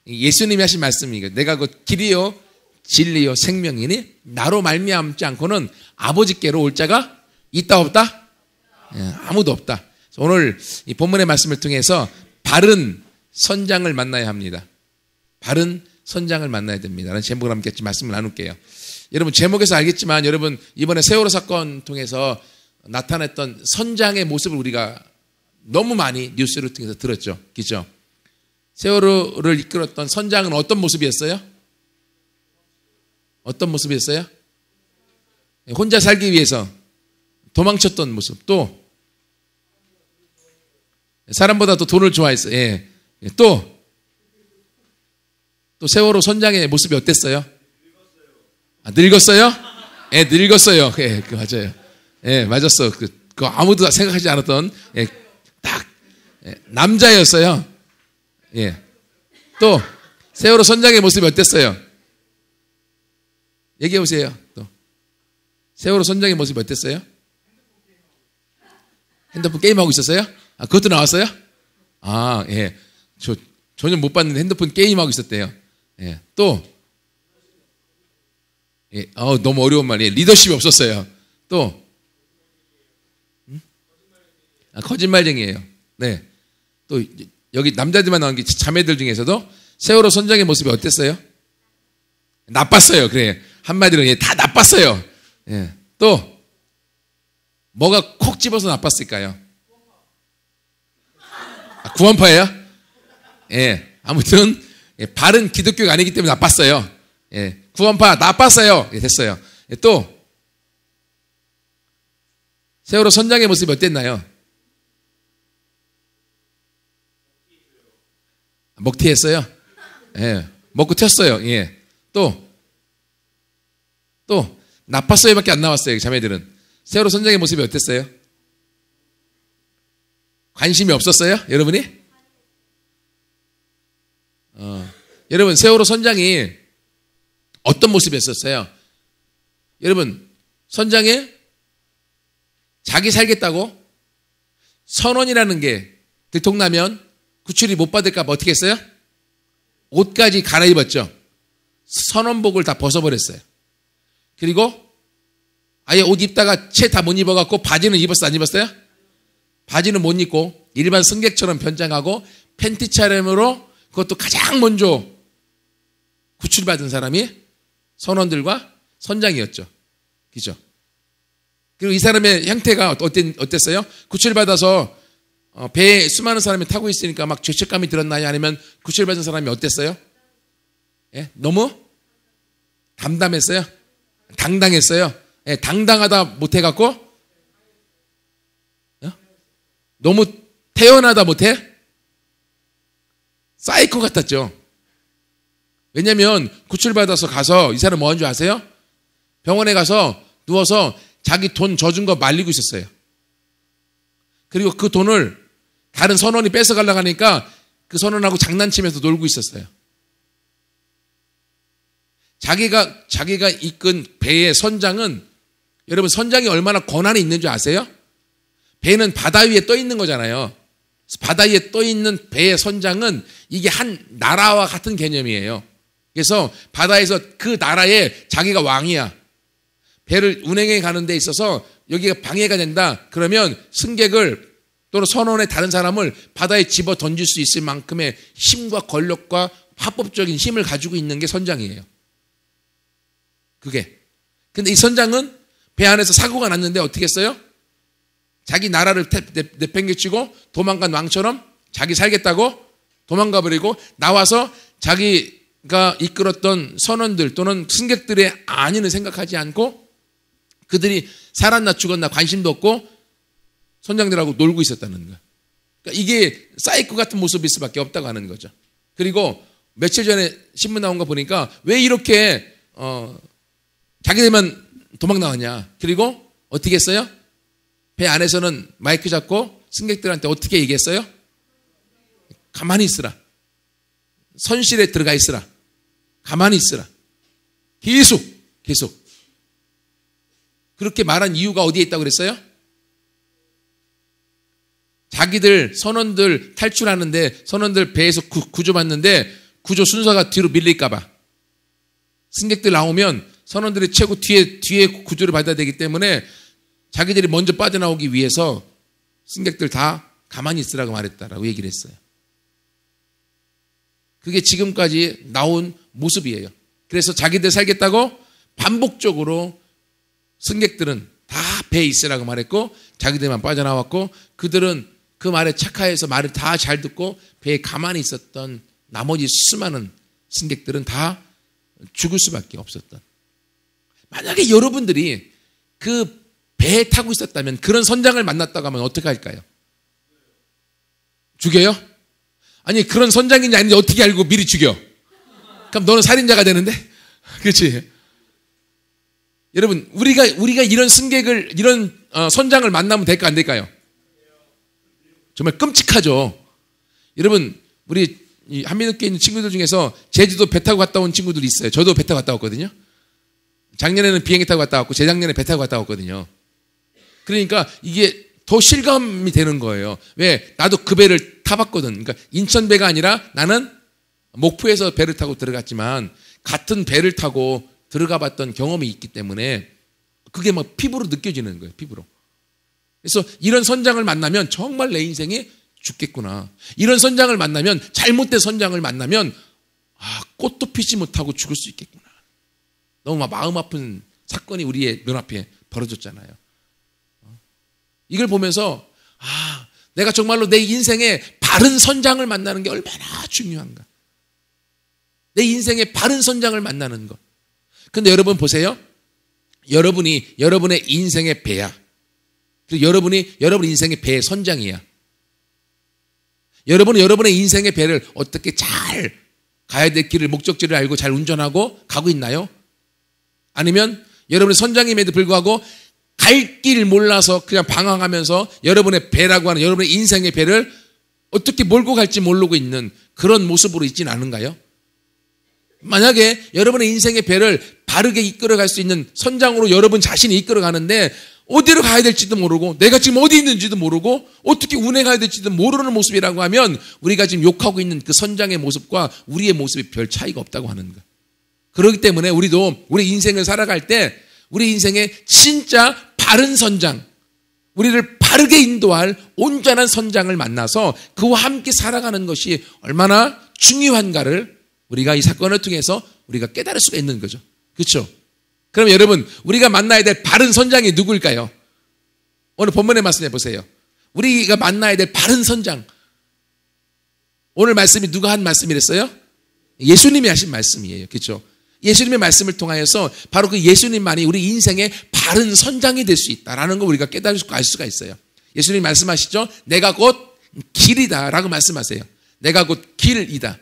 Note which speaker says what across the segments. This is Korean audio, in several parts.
Speaker 1: 예수님이 하신 말씀이니까 내가 곧 길이요 진리요 생명이니 나로 말미암지 않고는 아버지께로 올 자가 있다 없다? 아무도 없다. 오늘 이 본문의 말씀을 통해서 바른 선장을 만나야 합니다. 바른 선장을 만나야 됩니다. 라는 제목을 함께 말씀을 나눌게요. 여러분 제목에서 알겠지만 여러분 이번에 세월호 사건 통해서 나타났던 선장의 모습을 우리가 너무 많이 뉴스를 통해서 들었죠. 그죠? 세월호를 이끌었던 선장은 어떤 모습이었어요? 어떤 모습이었어요? 혼자 살기 위해서 도망쳤던 모습. 또 사람보다 더 돈을 좋아했어요. 예. 또 세월호 선장의 모습이 어땠어요? 늙었어요? 예, 늙었어요. 예, 맞아요. 예, 맞았어. 그거 아무도 생각하지 않았던, 예, 딱, 예, 남자였어요. 예. 또, 세월호 선장의 모습이 어땠어요? 얘기해 보세요. 또. 세월호 선장의 모습이 어땠어요? 핸드폰 게임하고 있었어요? 그것도 나왔어요? 예. 전혀 못 봤는데 핸드폰 게임하고 있었대요. 예. 또, 예. 너무 어려운 말이에요. 리더십이 없었어요. 또, 거짓말쟁이에요. 네. 또, 여기 남자들만 나온 게 자매들 중에서도 세월호 선장의 모습이 어땠어요? 나빴어요. 그래. 한마디로, 예, 다 나빴어요. 예. 또, 뭐가 콕 집어서 나빴을까요? 구원파예요? 예. 아무튼, 예, 바른 기독교가 아니기 때문에 나빴어요. 예. 구원파 나빴어요. 예, 됐어요. 예, 또, 세월호 선장의 모습이 어땠나요? 먹튀했어요? 예. 먹고 튀었어요. 예. 또, 나빴어요 밖에 안 나왔어요. 자매들은. 세월호 선장의 모습이 어땠어요? 관심이 없었어요? 여러분이? 여러분, 세월호 선장이 어떤 모습이었어요? 여러분, 선장이 자기 살겠다고 선원이라는 게 들통나면 구출이 못 받을까 봐 어떻게 했어요? 옷까지 갈아입었죠. 선원복을 다 벗어버렸어요. 그리고 아예 옷 입다가 채 다 못 입어갖고 바지는 입었어 안 입었어요? 바지는 못 입고 일반 승객처럼 변장하고 팬티 차림으로 그것도 가장 먼저 구출받은 사람이 선원들과 선장이었죠. 그죠? 그리고 이 사람의 형태가 어땠어요? 구출받아서 배에 수많은 사람이 타고 있으니까 막 죄책감이 들었나요? 아니면 구출받은 사람이 어땠어요? 예? 너무 담담했어요? 당당했어요? 예, 당당하다 못해갖고 너무 태연하다 못해? 사이코 같았죠. 왜냐면 구출받아서 가서 이 사람 뭐 한 줄 아세요? 병원에 가서 누워서 자기 돈 져준 거 말리고 있었어요. 그리고 그 돈을 다른 선원이 뺏어가려고 하니까 그 선원하고 장난치면서 놀고 있었어요. 자기가 이끈 배의 선장은, 여러분 선장이 얼마나 권한이 있는 줄 아세요? 배는 바다 위에 떠 있는 거잖아요. 바다 위에 떠 있는 배의 선장은 이게 한 나라와 같은 개념이에요. 그래서 바다에서 그 나라에 자기가 왕이야. 배를 운행해 가는 데 있어서 여기가 방해가 된다. 그러면 승객을 또는 선원의 다른 사람을 바다에 집어 던질 수 있을 만큼의 힘과 권력과 합법적인 힘을 가지고 있는 게 선장이에요. 그게. 근데 이 선장은 배 안에서 사고가 났는데 어떻게 했어요? 자기 나라를 내팽개치고 도망간 왕처럼 자기 살겠다고 도망가 버리고 나와서 자기가 이끌었던 선원들 또는 승객들의 안위는 생각하지 않고 그들이 살았나 죽었나 관심도 없고 선장들하고 놀고 있었다는 거예요. 그러니까 이게 사이코 같은 모습일 수밖에 없다고 하는 거죠. 그리고 며칠 전에 신문 나온 거 보니까 왜 이렇게 자기들만 도망 나왔냐. 그리고 어떻게 했어요? 배 안에서는 마이크 잡고 승객들한테 어떻게 얘기했어요? 가만히 있으라. 선실에 들어가 있으라. 가만히 있으라. 계속. 그렇게 말한 이유가 어디에 있다고 그랬어요? 자기들 선원들 탈출하는데 선원들 배에서 구조받는데 구조 순서가 뒤로 밀릴까봐. 승객들 나오면 선원들이 최고 뒤에 구조를 받아야 되기 때문에 자기들이 먼저 빠져나오기 위해서 승객들 다 가만히 있으라고 말했다라고 얘기를 했어요. 그게 지금까지 나온 모습이에요. 그래서 자기들 살겠다고 반복적으로 승객들은 다 배에 있으라고 말했고 자기들만 빠져나왔고 그들은 그 말에 착하해서 말을 다 잘 듣고 배에 가만히 있었던 나머지 수많은 승객들은 다 죽을 수밖에 없었던. 만약에 여러분들이 그 배에 타고 있었다면 그런 선장을 만났다고 하면 어떻게 할까요? 죽여요? 아니 그런 선장인지 아닌지 어떻게 알고 미리 죽여? 그럼 너는 살인자가 되는데? 그렇지? 여러분 우리가 이런 승객을 이런 선장을 만나면 될까 안 될까요? 정말 끔찍하죠. 여러분 우리 한민국에 있는 친구들 중에서 제주도 배 타고 갔다 온 친구들이 있어요. 저도 배 타고 갔다 왔거든요. 작년에는 비행기 타고 갔다 왔고 재작년에 배 타고 갔다 왔거든요. 그러니까 이게 더 실감이 되는 거예요. 왜? 나도 그 배를 타봤거든. 그러니까 인천 배가 아니라 나는 목포에서 배를 타고 들어갔지만 같은 배를 타고 들어가 봤던 경험이 있기 때문에 그게 막 피부로 느껴지는 거예요. 피부로. 그래서 이런 선장을 만나면 정말 내 인생에 죽겠구나. 이런 선장을 만나면 잘못된 선장을 만나면 꽃도 피지 못하고 죽을 수 있겠구나. 너무 마음 아픈 사건이 우리의 눈앞에 벌어졌잖아요. 이걸 보면서 내가 정말로 내 인생에 바른 선장을 만나는 게 얼마나 중요한가. 내 인생에 바른 선장을 만나는 것. 근데 여러분 보세요. 여러분이 여러분의 인생의 배야. 그리고 여러분이 여러분 인생의 배의 선장이야. 여러분은 여러분의 인생의 배를 어떻게 잘 가야 될 길을 목적지를 알고 잘 운전하고 가고 있나요? 아니면 여러분의 선장임에도 불구하고 갈 길 몰라서 그냥 방황하면서 여러분의 배라고 하는 여러분의 인생의 배를 어떻게 몰고 갈지 모르고 있는 그런 모습으로 있지는 않은가요? 만약에 여러분의 인생의 배를 바르게 이끌어갈 수 있는 선장으로 여러분 자신이 이끌어가는데 어디로 가야 될지도 모르고 내가 지금 어디 있는지도 모르고 어떻게 운행해야 될지도 모르는 모습이라고 하면 우리가 지금 욕하고 있는 그 선장의 모습과 우리의 모습이 별 차이가 없다고 하는 거예요. 그렇기 때문에 우리도 우리 인생을 살아갈 때 우리 인생에 진짜 바른 선장, 우리를 바르게 인도할 온전한 선장을 만나서 그와 함께 살아가는 것이 얼마나 중요한가를 우리가 이 사건을 통해서 우리가 깨달을 수가 있는 거죠. 그렇죠? 그럼 여러분 우리가 만나야 될 바른 선장이 누구일까요? 오늘 본문의 말씀해 보세요. 우리가 만나야 될 바른 선장. 오늘 말씀이 누가 한 말씀이랬어요? 예수님이 하신 말씀이에요. 그렇죠? 예수님의 말씀을 통하여서 바로 그 예수님만이 우리 인생의 바른 선장이 될 수 있다라는 걸 우리가 깨달을 알 수가 있어요. 예수님 말씀하시죠. 내가 곧 길이다 라고 말씀하세요. 내가 곧 길이다.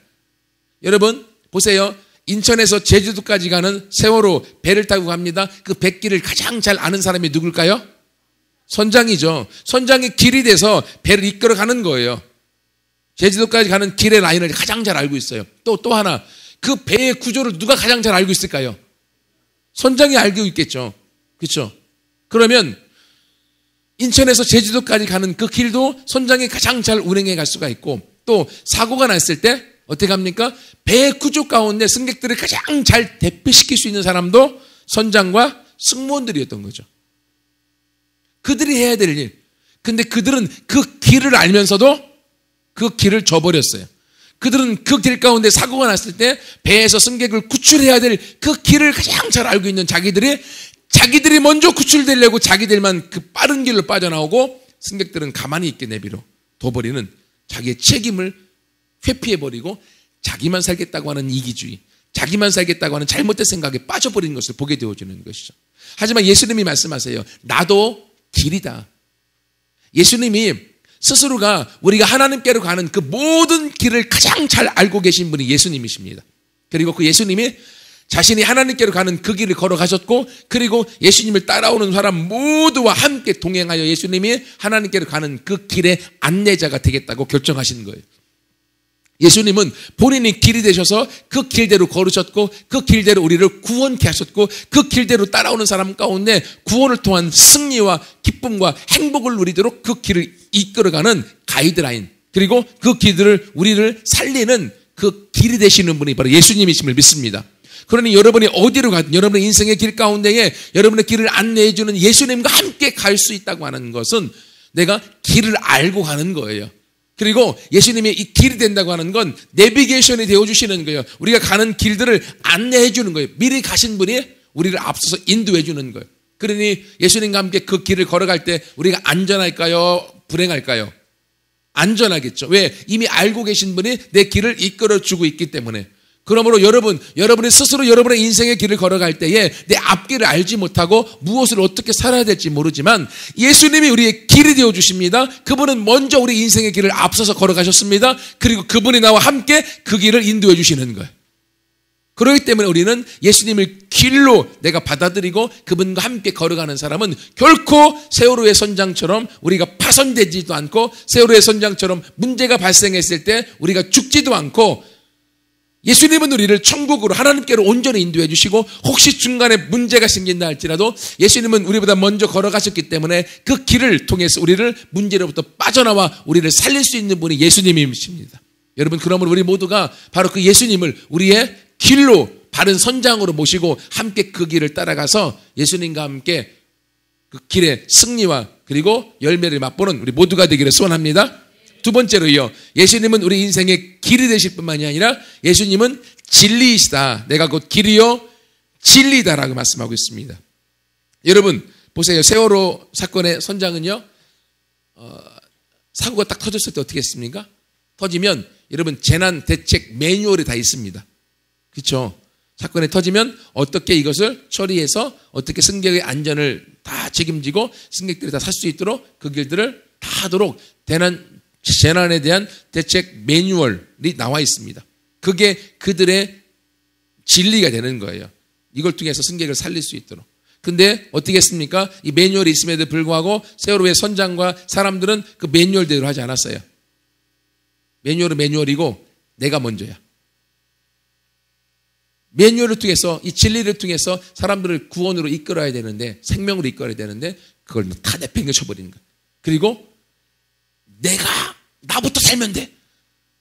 Speaker 1: 여러분 보세요. 인천에서 제주도까지 가는 세월호 배를 타고 갑니다. 그 뱃길을 가장 잘 아는 사람이 누굴까요? 선장이죠. 선장이 길이 돼서 배를 이끌어 가는 거예요. 제주도까지 가는 길의 라인을 가장 잘 알고 있어요. 또 하나 그 배의 구조를 누가 가장 잘 알고 있을까요? 선장이 알고 있겠죠. 그렇죠? 그러면 인천에서 제주도까지 가는 그 길도 선장이 가장 잘 운행해 갈 수가 있고 또 사고가 났을 때 어떻게 합니까? 배의 구조 가운데 승객들을 가장 잘 대피시킬 수 있는 사람도 선장과 승무원들이었던 거죠. 그들이 해야 될 일. 근데 그들은 그 길을 알면서도 그 길을 저버렸어요. 그들은 그 길 가운데 사고가 났을 때 배에서 승객을 구출해야 될 그 길을 가장 잘 알고 있는 자기들이 먼저 구출되려고 자기들만 그 빠른 길로 빠져나오고 승객들은 가만히 있게 내비로 둬버리는 자기의 책임을 회피해버리고 자기만 살겠다고 하는 이기주의, 자기만 살겠다고 하는 잘못된 생각에 빠져버리는 것을 보게 되어지는 것이죠. 하지만 예수님이 말씀하세요. 나도 길이다. 예수님이 스스로가 우리가 하나님께로 가는 그 모든 길을 가장 잘 알고 계신 분이 예수님이십니다. 그리고 그 예수님이 자신이 하나님께로 가는 그 길을 걸어가셨고 그리고 예수님을 따라오는 사람 모두와 함께 동행하여 예수님이 하나님께로 가는 그 길의 안내자가 되겠다고 결정하신 거예요. 예수님은 본인이 길이 되셔서 그 길대로 걸으셨고 그 길대로 우리를 구원케 하셨고 그 길대로 따라오는 사람 가운데 구원을 통한 승리와 기쁨과 행복을 누리도록 그 길을 이끌어가는 가이드라인 그리고 그 길들을 우리를 살리는 그 길이 되시는 분이 바로 예수님이심을 믿습니다. 그러니 여러분이 어디로 가든 여러분의 인생의 길 가운데에 여러분의 길을 안내해 주는 예수님과 함께 갈 수 있다고 하는 것은 내가 길을 알고 가는 거예요. 그리고 예수님이 이 길이 된다고 하는 건 내비게이션이 되어주시는 거예요. 우리가 가는 길들을 안내해 주는 거예요. 미리 가신 분이 우리를 앞서서 인도해 주는 거예요. 그러니 예수님과 함께 그 길을 걸어갈 때 우리가 안전할까요? 불행할까요? 안전하겠죠. 왜? 이미 알고 계신 분이 내 길을 이끌어 주고 있기 때문에. 그러므로 여러분이 스스로 여러분의 인생의 길을 걸어갈 때에 내 앞길을 알지 못하고 무엇을 어떻게 살아야 될지 모르지만 예수님이 우리의 길이 되어주십니다. 그분은 먼저 우리 인생의 길을 앞서서 걸어가셨습니다. 그리고 그분이 나와 함께 그 길을 인도해 주시는 거예요. 그렇기 때문에 우리는 예수님을 길로 내가 받아들이고 그분과 함께 걸어가는 사람은 결코 세월호의 선장처럼 우리가 파손되지도 않고 세월호의 선장처럼 문제가 발생했을 때 우리가 죽지도 않고 예수님은 우리를 천국으로 하나님께로 온전히 인도해 주시고 혹시 중간에 문제가 생긴다 할지라도 예수님은 우리보다 먼저 걸어가셨기 때문에 그 길을 통해서 우리를 문제로부터 빠져나와 우리를 살릴 수 있는 분이 예수님이십니다. 여러분, 그러므로 우리 모두가 바로 그 예수님을 우리의 길로 바른 선장으로 모시고 함께 그 길을 따라가서 예수님과 함께 그 길의 승리와 그리고 열매를 맛보는 우리 모두가 되기를 소원합니다. 두 번째로요, 예수님은 우리 인생의 길이 되실 뿐만이 아니라 예수님은 진리이시다. 내가 곧 길이요 진리다라고 말씀하고 있습니다. 여러분 보세요. 세월호 사건의 선장은요, 사고가 딱 터졌을 때 어떻게 했습니까? 터지면 여러분 재난 대책 매뉴얼이 다 있습니다. 그렇죠? 사건이 터지면 어떻게 이것을 처리해서 어떻게 승객의 안전을 다 책임지고 승객들이 다 살 수 있도록 그 길들을 다 하도록 재난에 대한 대책 매뉴얼이 나와 있습니다. 그게 그들의 진리가 되는 거예요. 이걸 통해서 승객을 살릴 수 있도록. 근데 어떻게 했습니까? 이 매뉴얼이 있음에도 불구하고 세월호의 선장과 사람들은 그 매뉴얼대로 하지 않았어요. 매뉴얼은 매뉴얼이고 내가 먼저야. 매뉴얼을 통해서 이 진리를 통해서 사람들을 구원으로 이끌어야 되는데 생명으로 이끌어야 되는데 그걸 다 내팽개쳐버리는 거예요. 그리고 나부터 살면 돼.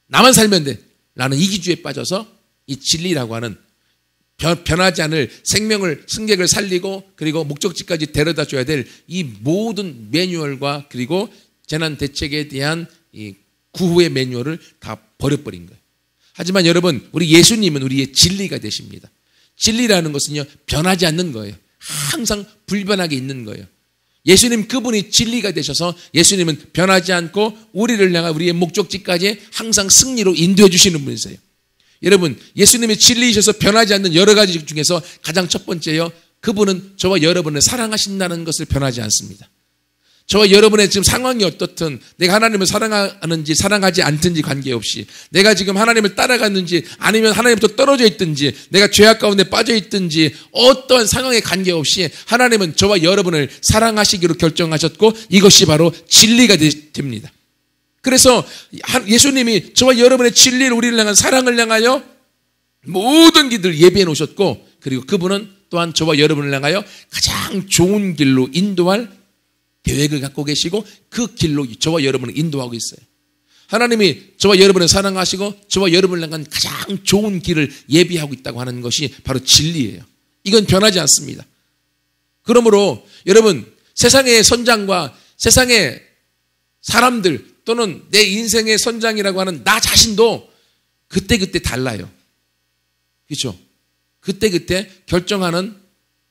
Speaker 1: 나만 살면 돼. 라는 이기주의에 빠져서 이 진리라고 하는 변하지 않을 승객을 살리고 그리고 목적지까지 데려다 줘야 될 이 모든 매뉴얼과 그리고 재난 대책에 대한 이 구호의 매뉴얼을 다 버려버린 거예요. 하지만 여러분, 우리 예수님은 우리의 진리가 되십니다. 진리라는 것은요, 변하지 않는 거예요. 항상 불변하게 있는 거예요. 예수님 그분이 진리가 되셔서 예수님은 변하지 않고 우리를 향한 우리의 목적지까지 항상 승리로 인도해 주시는 분이세요. 여러분, 예수님이 진리이셔서 변하지 않는 여러 가지 중에서 가장 첫 번째요, 그분은 저와 여러분을 사랑하신다는 것을 변하지 않습니다. 저와 여러분의 지금 상황이 어떻든 내가 하나님을 사랑하는지 사랑하지 않든지 관계없이 내가 지금 하나님을 따라갔는지 아니면 하나님부터 떨어져 있든지 내가 죄악 가운데 빠져 있든지 어떠한 상황에 관계없이 하나님은 저와 여러분을 사랑하시기로 결정하셨고 이것이 바로 진리가 됩니다. 그래서 예수님이 저와 여러분의 진리를 우리를 향한 사랑을 향하여 모든 길을 예비해 놓으셨고 그리고 그분은 또한 저와 여러분을 향하여 가장 좋은 길로 인도할 계획을 갖고 계시고 그 길로 저와 여러분을 인도하고 있어요. 하나님이 저와 여러분을 사랑하시고 저와 여러분을 향한 가장 좋은 길을 예비하고 있다고 하는 것이 바로 진리예요. 이건 변하지 않습니다. 그러므로 여러분, 세상의 선장과 세상의 사람들 또는 내 인생의 선장이라고 하는 나 자신도 그때그때 달라요. 그렇죠? 그때그때 결정하는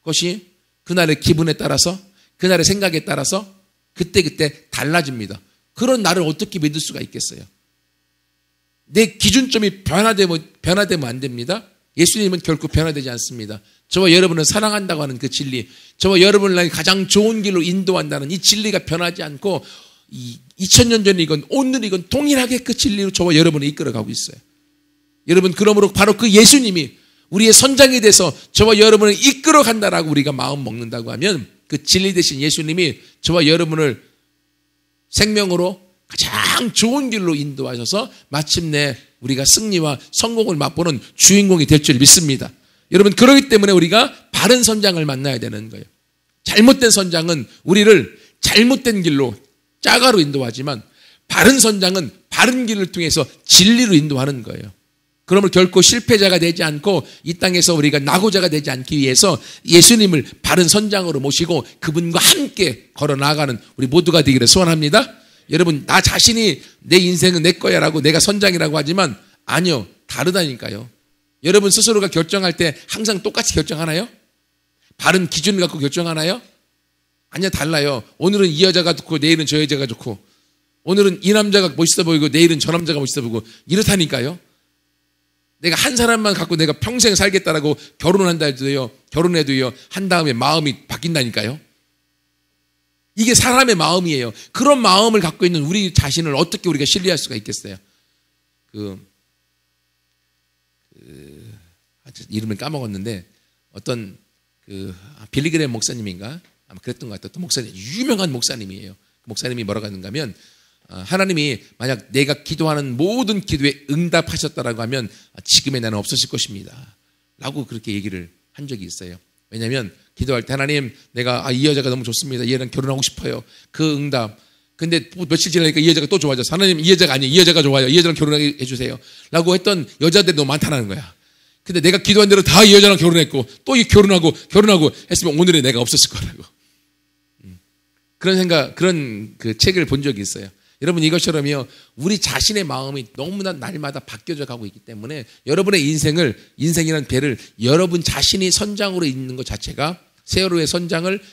Speaker 1: 것이 그날의 기분에 따라서 그날의 생각에 따라서 그때그때 달라집니다. 그런 나를 어떻게 믿을 수가 있겠어요? 내 기준점이 변화되면 안 됩니다. 예수님은 결코 변화되지 않습니다. 저와 여러분을 사랑한다고 하는 그 진리, 저와 여러분을 향해 가장 좋은 길로 인도한다는 이 진리가 변하지 않고 2000년 전이건 오늘이건 동일하게 그 진리로 저와 여러분을 이끌어가고 있어요. 여러분, 그러므로 바로 그 예수님이 우리의 선장이 돼서 저와 여러분을 이끌어간다라고 우리가 마음 먹는다고 하면 그 진리 되신 예수님이 저와 여러분을 생명으로 가장 좋은 길로 인도하셔서 마침내 우리가 승리와 성공을 맛보는 주인공이 될 줄 믿습니다. 여러분, 그렇기 때문에 우리가 바른 선장을 만나야 되는 거예요. 잘못된 선장은 우리를 잘못된 길로 짜가로 인도하지만 바른 선장은 바른 길을 통해서 진리로 인도하는 거예요. 그러므로 결코 실패자가 되지 않고 이 땅에서 우리가 낙오자가 되지 않기 위해서 예수님을 바른 선장으로 모시고 그분과 함께 걸어 나가는 우리 모두가 되기를 소원합니다. 여러분, 나 자신이 내 인생은 내 거야 라고 내가 선장이라고 하지만 아니요, 다르다니까요. 여러분 스스로가 결정할 때 항상 똑같이 결정하나요? 바른 기준을 갖고 결정하나요? 아니요, 달라요. 오늘은 이 여자가 좋고 내일은 저 여자가 좋고, 오늘은 이 남자가 멋있어 보이고 내일은 저 남자가 멋있어 보이고, 이렇다니까요. 내가 한 사람만 갖고 내가 평생 살겠다라고 결혼해도요 한 다음에 마음이 바뀐다니까요. 이게 사람의 마음이에요. 그런 마음을 갖고 있는 우리 자신을 어떻게 우리가 신뢰할 수가 있겠어요? 이름을 까먹었는데 어떤 빌리그램 목사님인가 아마 그랬던 것 같아요. 또 목사님, 유명한 목사님이에요. 그 목사님이 뭐라고 하는가 하면 하나님이 만약 내가 기도하는 모든 기도에 응답하셨다라고 하면 지금의 나는 없었을 것입니다 라고 그렇게 얘기를 한 적이 있어요. 왜냐하면 기도할 때 하나님, 내가 이 여자가 너무 좋습니다, 얘랑 결혼하고 싶어요. 그 응답. 근데 며칠 지나니까 이 여자가 또 좋아져서 하나님, 이 여자가 아니에요, 이 여자가 좋아요, 이 여자랑 결혼하게 해주세요 라고 했던 여자들이 너무 많다는 거야. 근데 내가 기도한 대로 다 이 여자랑 결혼했고 또 결혼하고 했으면 오늘의 내가 없었을 거라고. 그런 생각, 그런 그 책을 본 적이 있어요. 여러분, 이것처럼요 우리 자신의 마음이 너무나 날마다 바뀌어져 가고 있기 때문에 여러분의 인생이라는 배를 여러분 자신이 선장으로 있는 것 자체가 세월호의 선장을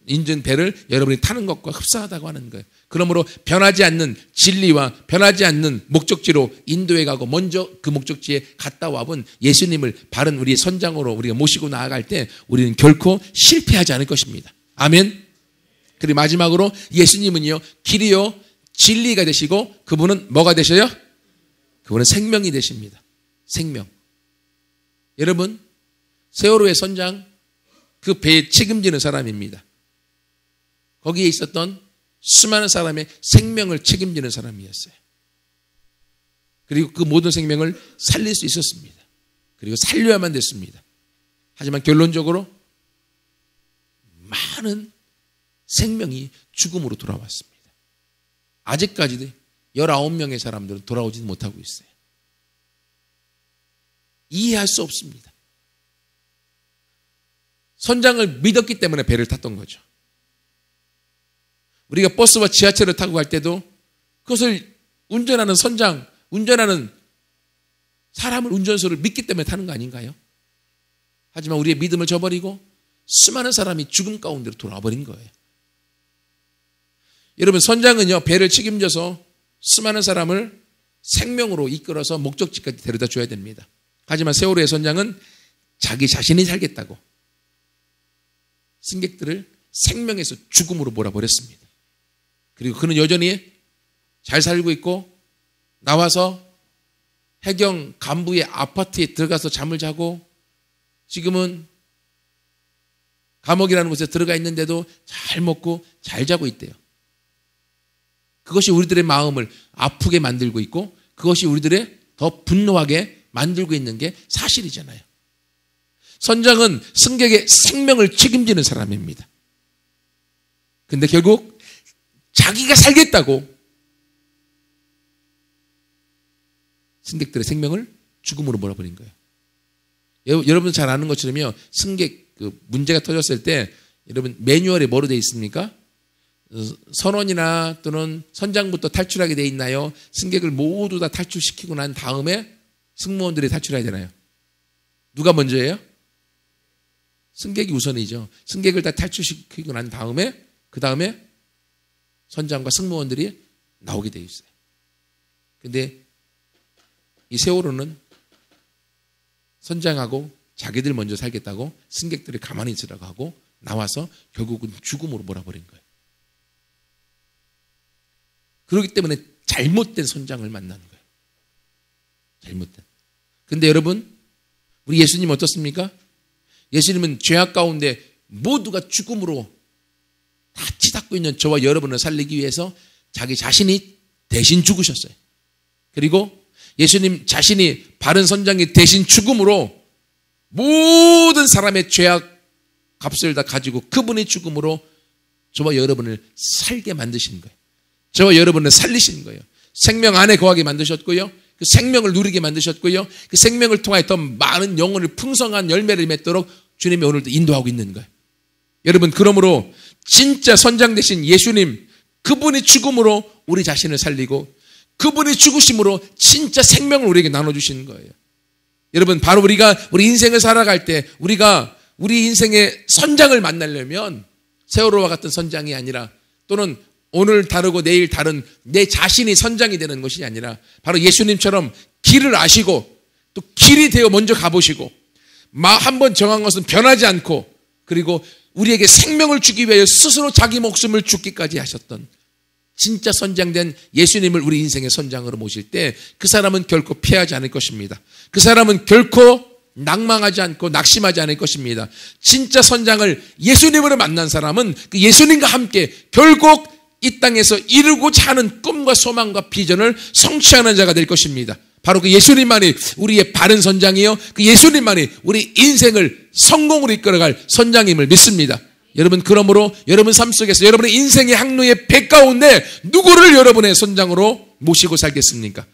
Speaker 1: 인전 배를 여러분이 타는 것과 흡사하다고 하는 거예요. 그러므로 변하지 않는 진리와 변하지 않는 목적지로 인도해 가고 먼저 그 목적지에 갔다 와본 예수님을 바른 우리의 선장으로 우리가 모시고 나아갈 때 우리는 결코 실패하지 않을 것입니다. 아멘. 그리고 마지막으로 예수님은요 길이요 진리가 되시고 그분은 뭐가 되셔요? 그분은 생명이 되십니다. 생명. 여러분, 세월호의 선장, 그 배에 책임지는 사람입니다. 거기에 있었던 수많은 사람의 생명을 책임지는 사람이었어요. 그리고 그 모든 생명을 살릴 수 있었습니다. 그리고 살려야만 됐습니다. 하지만 결론적으로 많은 생명이 죽음으로 돌아왔습니다. 아직까지도 19명의 사람들은 돌아오지 못하고 있어요. 이해할 수 없습니다. 선장을 믿었기 때문에 배를 탔던 거죠. 우리가 버스와 지하철을 타고 갈 때도 그것을 운전하는 선장, 운전하는 사람을, 운전소를 믿기 때문에 타는 거 아닌가요? 하지만 우리의 믿음을 저버리고 수많은 사람이 죽음 가운데로 돌아와 버린 거예요. 여러분, 선장은요 배를 책임져서 수많은 사람을 생명으로 이끌어서 목적지까지 데려다 줘야 됩니다. 하지만 세월호의 선장은 자기 자신이 살겠다고 승객들을 생명에서 죽음으로 몰아버렸습니다. 그리고 그는 여전히 잘 살고 있고 나와서 해경 간부의 아파트에 들어가서 잠을 자고 지금은 감옥이라는 곳에 들어가 있는데도 잘 먹고 잘 자고 있대요. 그것이 우리들의 마음을 아프게 만들고 있고 그것이 우리들의 더 분노하게 만들고 있는 게 사실이잖아요. 선장은 승객의 생명을 책임지는 사람입니다. 근데 결국 자기가 살겠다고 승객들의 생명을 죽음으로 몰아버린 거예요. 여러분 잘 아는 것처럼요, 승객 문제가 터졌을 때 여러분 매뉴얼에 뭐로 되어 있습니까? 선원이나 또는 선장부터 탈출하게 돼 있나요? 승객을 모두 다 탈출시키고 난 다음에 승무원들이 탈출해야 되나요? 누가 먼저예요? 승객이 우선이죠. 승객을 다 탈출시키고 난 다음에 그 다음에 선장과 승무원들이 나오게 돼 있어요. 근데 이 세월호는 선장하고 자기들 먼저 살겠다고 승객들이 가만히 있으라고 하고 나와서 결국은 죽음으로 몰아버린 거예요. 그렇기 때문에 잘못된 선장을 만나는 거예요. 잘못된. 근데 여러분, 우리 예수님 어떻습니까? 예수님은 죄악 가운데 모두가 죽음으로 다 치닫고 있는 저와 여러분을 살리기 위해서 자기 자신이 대신 죽으셨어요. 그리고 예수님 자신이 바른 선장이 대신 죽음으로 모든 사람의 죄악 값을 다 가지고 그분의 죽음으로 저와 여러분을 살게 만드신 거예요. 저와 여러분을 살리신 거예요. 생명 안에 거하게 만드셨고요. 그 생명을 누리게 만드셨고요. 그 생명을 통하여 더 많은 영혼을 풍성한 열매를 맺도록 주님이 오늘도 인도하고 있는 거예요. 여러분, 그러므로 진짜 선장 되신 예수님, 그분이 죽음으로 우리 자신을 살리고 그분이 죽으심으로 진짜 생명을 우리에게 나눠주시는 거예요. 여러분, 바로 우리가 우리 인생을 살아갈 때 우리가 우리 인생의 선장을 만나려면 세월호와 같은 선장이 아니라, 또는 오늘 다르고 내일 다른 내 자신이 선장이 되는 것이 아니라 바로 예수님처럼 길을 아시고 또 길이 되어 먼저 가보시고 한번 정한 것은 변하지 않고, 그리고 우리에게 생명을 주기 위하여 스스로 자기 목숨을 죽기까지 하셨던 진짜 선장된 예수님을 우리 인생의 선장으로 모실 때 그 사람은 결코 피하지 않을 것입니다. 그 사람은 결코 낭망하지 않고 낙심하지 않을 것입니다. 진짜 선장을 예수님으로 만난 사람은 그 예수님과 함께 결국 이 땅에서 이루고자 하는 꿈과 소망과 비전을 성취하는 자가 될 것입니다. 바로 그 예수님만이 우리의 바른 선장이요, 그 예수님만이 우리 인생을 성공으로 이끌어갈 선장임을 믿습니다. 여러분, 그러므로 여러분 삶 속에서 여러분의 인생의 항로의 배 가운데 누구를 여러분의 선장으로 모시고 살겠습니까?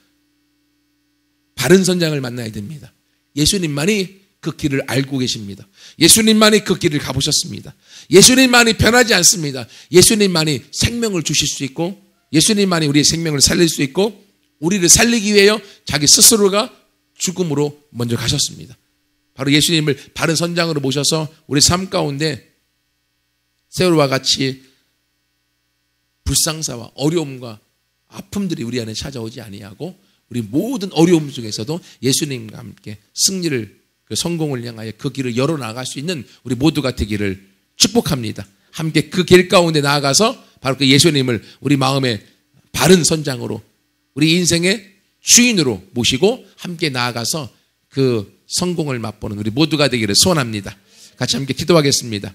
Speaker 1: 바른 선장을 만나야 됩니다. 예수님만이 그 길을 알고 계십니다. 예수님만이 그 길을 가보셨습니다. 예수님만이 변하지 않습니다. 예수님만이 생명을 주실 수 있고, 예수님만이 우리의 생명을 살릴 수 있고, 우리를 살리기 위하여 자기 스스로가 죽음으로 먼저 가셨습니다. 바로 예수님을 바른 선장으로 모셔서 우리 삶 가운데 세월과 같이 불상사와 어려움과 아픔들이 우리 안에 찾아오지 아니하고, 우리 모든 어려움 중에서도 예수님과 함께 승리를, 그 성공을 향하여 그 길을 열어나갈 수 있는 우리 모두가 되기를 축복합니다. 함께 그 길 가운데 나아가서 바로 그 예수님을 우리 마음의 바른 선장으로, 우리 인생의 주인으로 모시고 함께 나아가서 그 성공을 맛보는 우리 모두가 되기를 소원합니다. 같이 함께 기도하겠습니다.